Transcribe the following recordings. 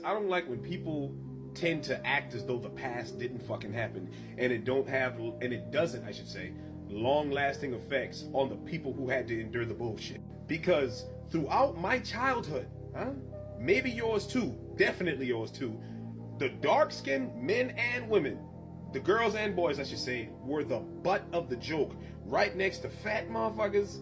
I don't like when people tend to act as though the past didn't fucking happen, and it doesn't, I should say, long-lasting effects on the people who had to endure the bullshit. Because throughout my childhood, maybe yours too, definitely yours too, the dark-skinned men and women, the girls and boys, I should say, were the butt of the joke, right next to fat motherfuckers,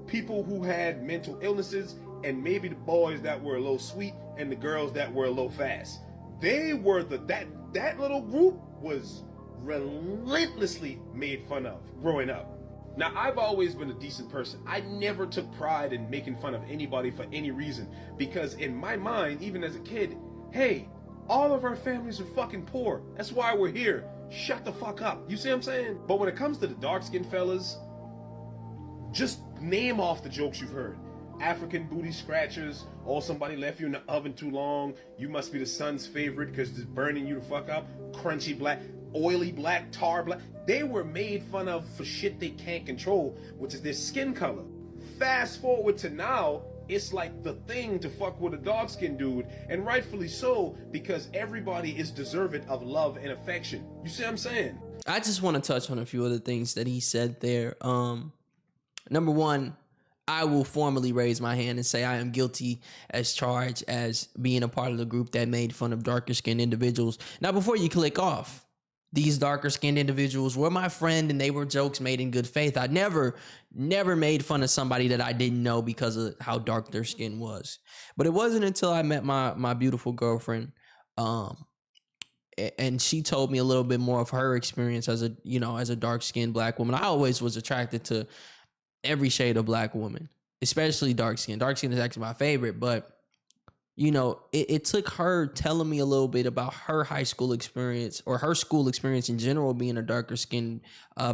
people who had mental illnesses, and maybe the boys that were a little sweet and the girls that were a little fast. They were that little group was relentlessly made fun of growing up. Now, I've always been a decent person. I never took pride in making fun of anybody for any reason, because in my mind, even as a kid, hey, all of our families are fucking poor. That's why we're here. Shut the fuck up. You see what I'm saying? But when it comes to the dark-skinned fellas, just name off the jokes you've heard. African booty scratchers, or somebody left you in the oven too long, you must be the son's favorite because it's burning you the fuck up, crunchy black, oily black, tar black. They were made fun of for shit they can't control, which is their skin color. Fast forward to now, it's like the thing to fuck with a dark-skinned dude, and rightfully so, because everybody is deserving of love and affection. You see what I'm saying? I just want to touch on a few of the things that he said there. Number one, I will formally raise my hand and say I am guilty as charged as being a part of the group that made fun of darker skinned individuals. Now, before you click off, these darker skinned individuals were my friend and they were jokes made in good faith. I never made fun of somebody that I didn't know because of how dark their skin was. But it wasn't until I met my beautiful girlfriend, and she told me a little bit more of her experience as a dark skinned black woman. I always was attracted to every shade of black woman, especially dark skin. Dark skin is actually my favorite, but it took her telling me a little bit about her high school experience or her school experience in general, being a darker skinned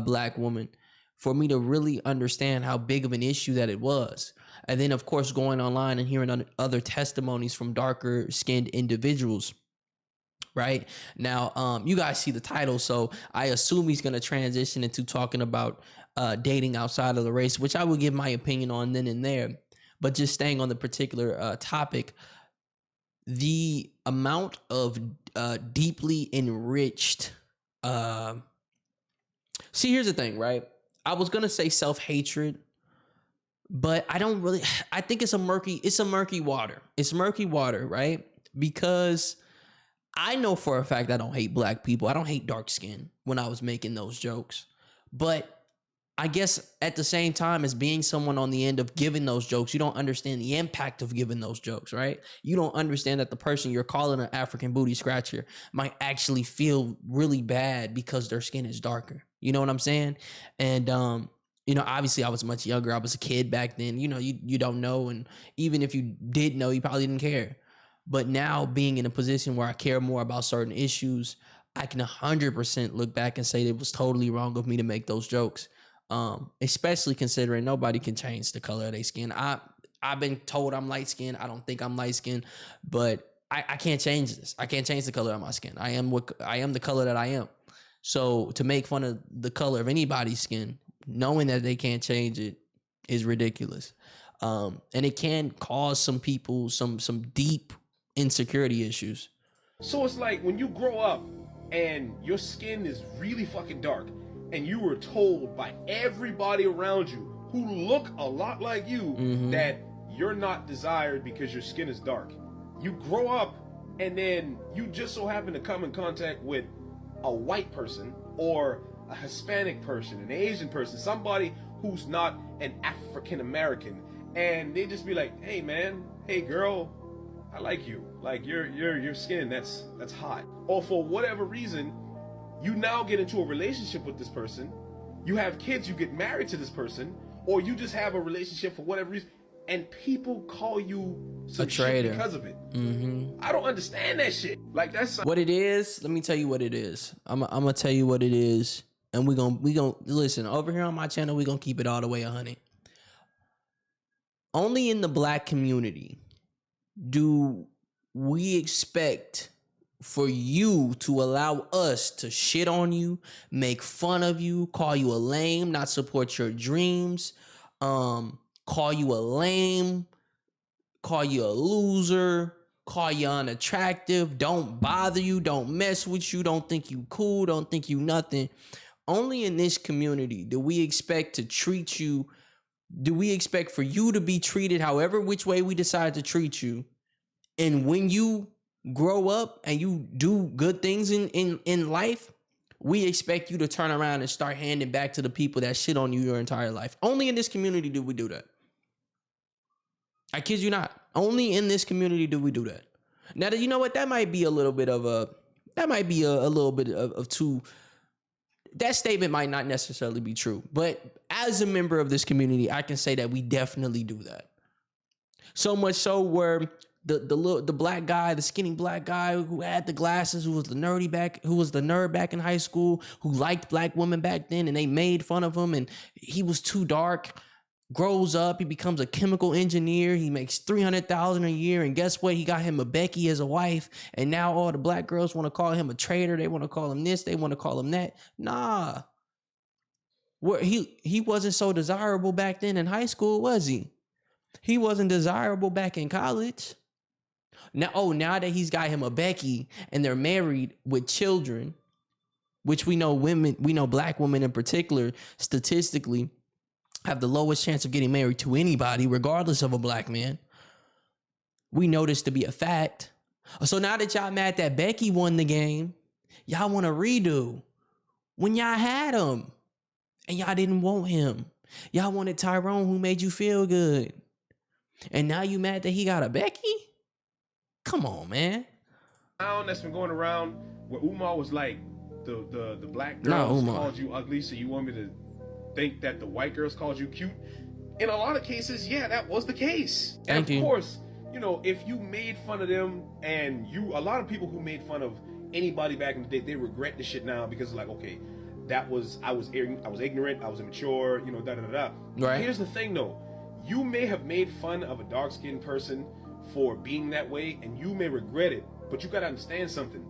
black woman, for me to really understand how big of an issue that it was. And then, of course, going online and hearing other testimonies from darker skinned individuals. Right now, you guys see the title, so I assume he's going to transition into talking about dating outside of the race, which I will give my opinion on then and there. But just staying on the particular topic, the amount of deeply enriched. See, here's the thing, right? I was gonna say self-hatred, but I don't really. I think it's a murky water. It's murky water, right? Because I know for a fact I don't hate black people. I don't hate dark skin when I was making those jokes. But I guess at the same time as being someone on the end of giving those jokes, you don't understand the impact of giving those jokes, right? You don't understand that the person you're calling an African booty scratcher might actually feel really bad because their skin is darker. You know what I'm saying? And, obviously I was much younger. I was a kid back then. You don't know. And even if you did know, you probably didn't care. But now being in a position where I care more about certain issues, I can 100% look back and say it was totally wrong of me to make those jokes. Especially considering nobody can change the color of their skin. I've been told I'm light skinned. I don't think I'm light skinned, but I can't change this. I can't change the color of my skin. I am the color that I am. So to make fun of the color of anybody's skin, knowing that they can't change it, is ridiculous. And it can cause some people some deep insecurity issues. So it's like when you grow up and your skin is really fucking dark, and you were told by everybody around you who look a lot like you that you're not desired because your skin is dark. You grow up and then you just so happen to come in contact with a white person or a Hispanic person, an Asian person, somebody who's not an African American, and they just be like, hey man, hey girl, I like you. Like your skin, that's hot. Or for whatever reason, you now get into a relationship with this person, you have kids, you get married to this person, or you just have a relationship for whatever reason, and people call you some a traitor shit because of it. I don't understand that shit. Like, that's what it is. Let me tell you what it is. I'm gonna tell you what it is, and we gonna listen over here on my channel. We gonna keep it all the way 100. Only in the black community do we expect for you to allow us to shit on you, make fun of you, call you a lame, not support your dreams, call you a lame, call you a loser, call you unattractive, don't bother you, don't mess with you, don't think you cool, don't think you nothing. Only in this community do we expect to treat you, do we expect for you to be treated however which way we decide to treat you. And when you grow up and you do good things in life, we expect you to turn around and start handing back to the people that shit on you your entire life. Only in this community do we do that. I kid you not. Only in this community do we do that. Now, you know what? That might be a little bit of a, that might be a little bit of too, that statement might not necessarily be true. But as a member of this community, I can say that we definitely do that. So much so where the black guy, the skinny black guy who had the glasses, who was the nerd back in high school, who liked black women back then, and they made fun of him, and he was too dark. Grows up, he becomes a chemical engineer. He makes $300,000 a year, and guess what? He got him a Becky as a wife, and now all the black girls want to call him a traitor. They want to call him this. They want to call him that. Nah, where he wasn't so desirable back then in high school, was he? He wasn't desirable back in college. Now that he's got him a Becky and they're married with children, which we know black women in particular, statistically, have the lowest chance of getting married to anybody, regardless of a black man. We know this to be a fact. So now that y'all mad that Becky won the game, y'all want to redo when y'all had him and y'all didn't want him. Y'all wanted Tyrone, who made you feel good. And now you mad that he got a Becky? Come on, man. That's been going around where Umar was like, the black girls called you ugly, so you want me to think that the white girls called you cute. In a lot of cases, yeah, that was the case. And of course, you know, if you made fun of them, and a lot of people who made fun of anybody back in the day, they regret the shit now because like, okay, I was ignorant, I was immature, you know, da da da da. Right. Here's the thing though, you may have made fun of a dark-skinned person for being that way, and you may regret it, but you gotta understand something.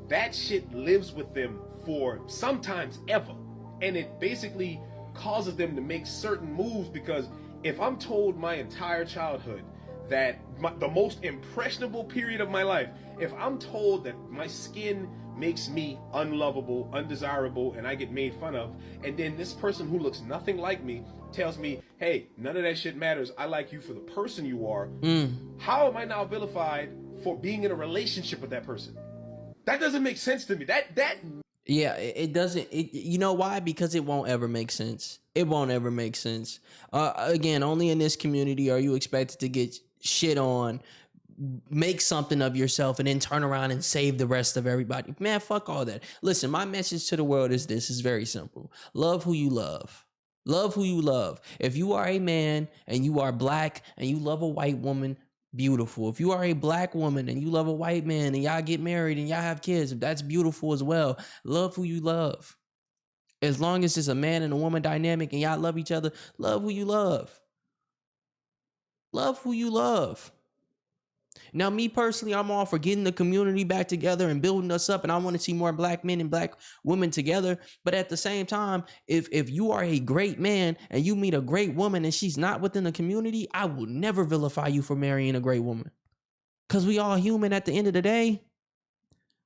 That shit lives with them for sometimes ever, and it basically causes them to make certain moves, because if I'm told my entire childhood that the most impressionable period of my life, if I'm told that my skin makes me unlovable, undesirable, and I get made fun of, and then this person who looks nothing like me tells me, hey, none of that shit matters, I like you for the person you are, how am I now vilified for being in a relationship with that person? That doesn't make sense to me. Yeah, it doesn't. You know why? Because it won't ever make sense. It won't ever make sense. Again, only in this community are you expected to get shit on, make something of yourself, and then turn around and save the rest of everybody. Man, fuck all that. Listen, my message to the world is this. It's very simple. Love who you love. Love who you love. If you are a man and you are black and you love a white woman, beautiful. If you are a black woman and you love a white man and y'all get married and y'all have kids, that's beautiful as well. Love who you love. As long as it's a man and a woman dynamic and y'all love each other, love who you love. Love who you love. Now, me personally, I'm all for getting the community back together and building us up, and I want to see more black men and black women together. But at the same time, if you are a great man and you meet a great woman and she's not within the community, I will never vilify you for marrying a great woman. Because we all human at the end of the day.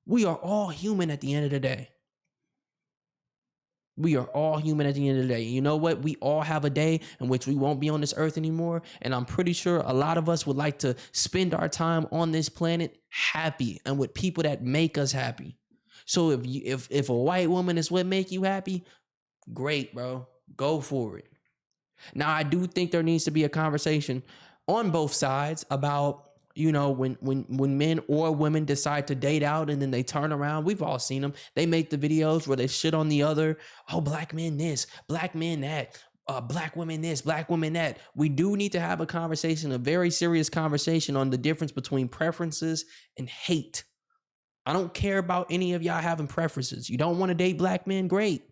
We are all human at the end of the day. We are all human at the end of the day. You know what? We all have a day in which we won't be on this earth anymore. And I'm pretty sure a lot of us would like to spend our time on this planet happy and with people that make us happy. So if a white woman is what make you happy, great, bro. Go for it. Now, I do think there needs to be a conversation on both sides about, you know, when men or women decide to date out and then they turn around. We've all seen them. They make the videos where they shit on the other. Oh, black men this, black men that, black women this, black women that. We do need to have a conversation, a very serious conversation on the difference between preferences and hate. I don't care about any of y'all having preferences. You don't want to date black men? Great.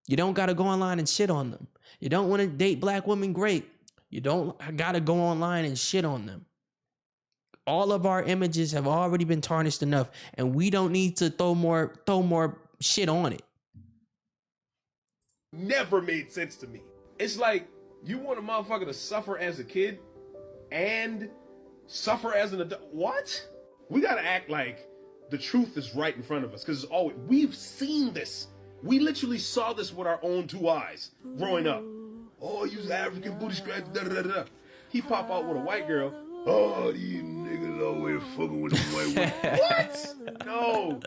You don't got to go online and shit on them. You don't want to date black women? Great. You don't got to go online and shit on them. All of our images have already been tarnished enough, and we don't need to throw more shit on it. Never made sense to me. It's like you want a motherfucker to suffer as a kid and suffer as an adult. What? We gotta act like the truth is right in front of us, because we've seen this. We literally saw this with our own 2 eyes growing up. Oh, you's African booty scratch, da da da da. He pop out with a white girl. Oh, these niggas always fucking with them white women. What? No,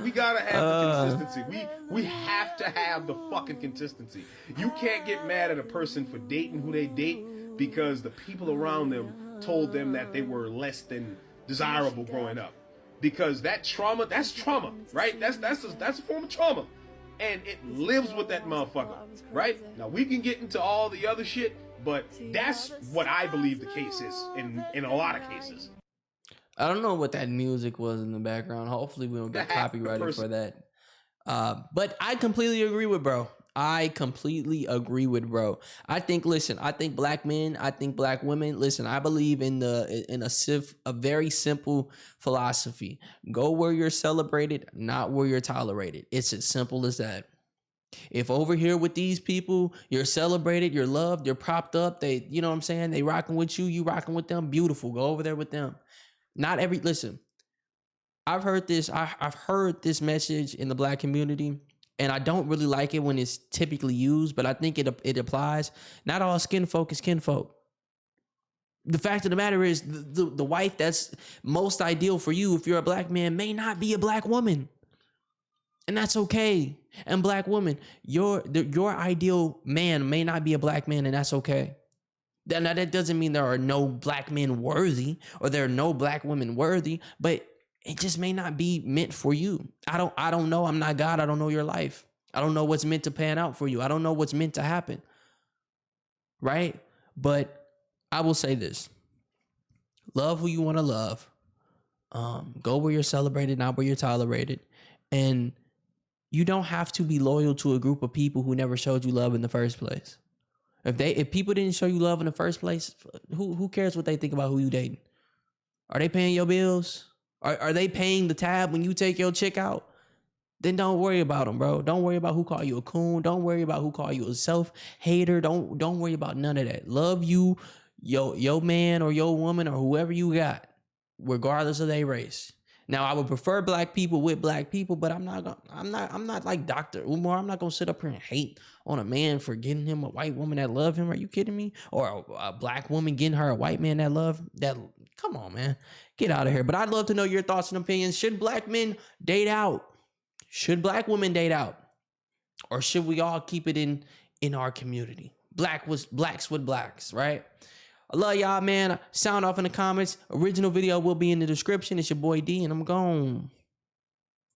we gotta have the consistency. We have to have the fucking consistency. You can't get mad at a person for dating who they date because the people around them told them that they were less than desirable growing up. Because that's trauma, right? That's a form of trauma. And it lives with that motherfucker, right? Now, we can get into all the other shit, but that's what I believe the case is in a lot of cases. I don't know what that music was in the background. Hopefully we don't get copyrighted for that. But I completely agree with bro. I think, listen, I think black men, I think black women, listen, I believe in a very simple philosophy. Go where you're celebrated, not where you're tolerated. It's as simple as that. If over here with these people, you're celebrated, you're loved, you're propped up, they, you know what I'm saying? They rocking with you, you rocking with them, beautiful. Go over there with them. Listen, I've heard this message in the black community. And I don't really like it when it's typically used, but I think it applies. Not all skin folk is kinfolk. The fact of the matter is the wife that's most ideal for you if you're a black man may not be a black woman. And that's okay. And black woman, your ideal man may not be a black man, and that's okay. Now that doesn't mean there are no black men worthy or there are no black women worthy, but it just may not be meant for you. I don't know. I'm not God. I don't know your life. I don't know what's meant to pan out for you. I don't know what's meant to happen. Right? But I will say this. Love who you want to love. Go where you're celebrated, not where you're tolerated. And you don't have to be loyal to a group of people who never showed you love in the first place. If people didn't show you love in the first place, who cares what they think about who you dating? Are they paying your bills? Are they paying the tab when you take your chick out? Then don't worry about them, bro. Don't worry about who call you a coon. Don't worry about who call you a self-hater. Don't worry about none of that. Love you, your man or your woman or whoever you got, regardless of their race. Now, I would prefer black people with black people, but I'm not like Dr. Umar. I'm not gonna sit up here and hate on a man for getting him a white woman that love him. Are you kidding me? Or a black woman getting her a white man that love that. Come on, man. Get out of here. But I'd love to know your thoughts and opinions. Should black men date out? Should black women date out? Or should we all keep it in our community? Blacks with blacks, right? I love y'all, man. Sound off in the comments. Original video will be in the description. It's your boy D, and I'm gone.